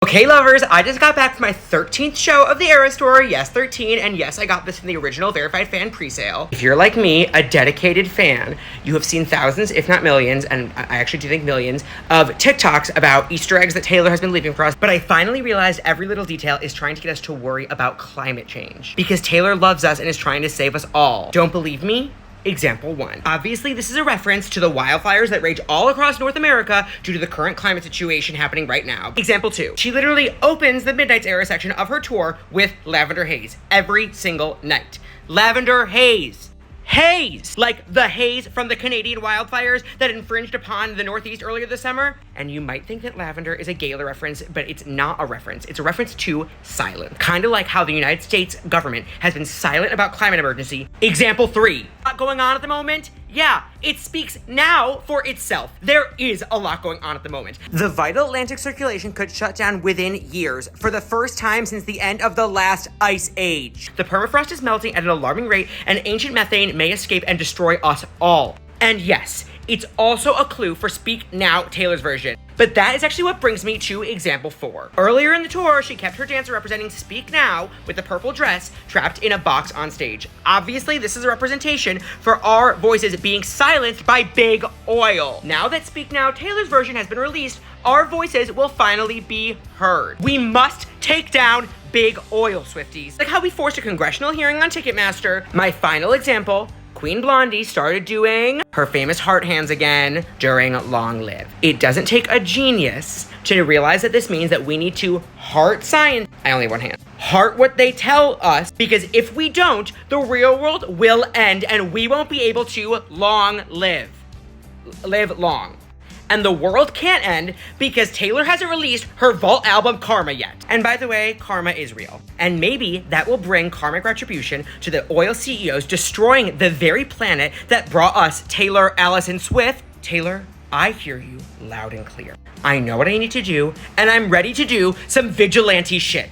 Okay, lovers, I just got back from my 13th show of the Era Store. Yes, 13, and yes, I got this from the original Verified Fan presale. If you're like me, a dedicated fan, you have seen thousands, if not millions, and I actually do think millions, of TikToks about Easter eggs that Taylor has been leaving for us, but I finally realized every little detail is trying to get us to worry about climate change. Because Taylor loves us and is trying to save us all. Don't believe me? Example 1. Obviously, this is a reference to the wildfires that rage all across North America due to the current climate situation happening right now. Example 2. She literally opens the Midnight's Era section of her tour with lavender haze every single night. Lavender haze. Haze! Like the haze from the Canadian wildfires that infringed upon the Northeast earlier this summer. And you might think that lavender is a Gaylor reference, but it's not a reference. It's a reference to silence. Kind of like how the United States government has been silent about climate emergency. Example 3. A lot going on at the moment? Yeah, it speaks now for itself. There is a lot going on at the moment. The vital Atlantic circulation could shut down within years for the first time since the end of the last ice age. The permafrost is melting at an alarming rate, and ancient methane may escape and destroy us all. And yes, it's also a clue for Speak Now, Taylor's version. But that is actually what brings me to example 4. Earlier in the tour, she kept her dancer representing Speak Now with the purple dress trapped in a box on stage. Obviously, this is a representation for our voices being silenced by big oil. Now that Speak Now, Taylor's version has been released, our voices will finally be heard. We must take down big oil, Swifties. Like how we forced a congressional hearing on Ticketmaster. My final example, Queen Blondie started doing her famous heart hands again during Long Live. It doesn't take a genius to realize that this means that we need to heart science. I only have one hand. Heart what they tell us, because if we don't, the real world will end and we won't be able to live long. And the world can't end because Taylor hasn't released her vault album Karma yet. And by the way, karma is real. And maybe that will bring karmic retribution to the oil CEOs destroying the very planet that brought us Taylor Allison Swift. Taylor, I hear you loud and clear. I know what I need to do, and I'm ready to do some vigilante shit.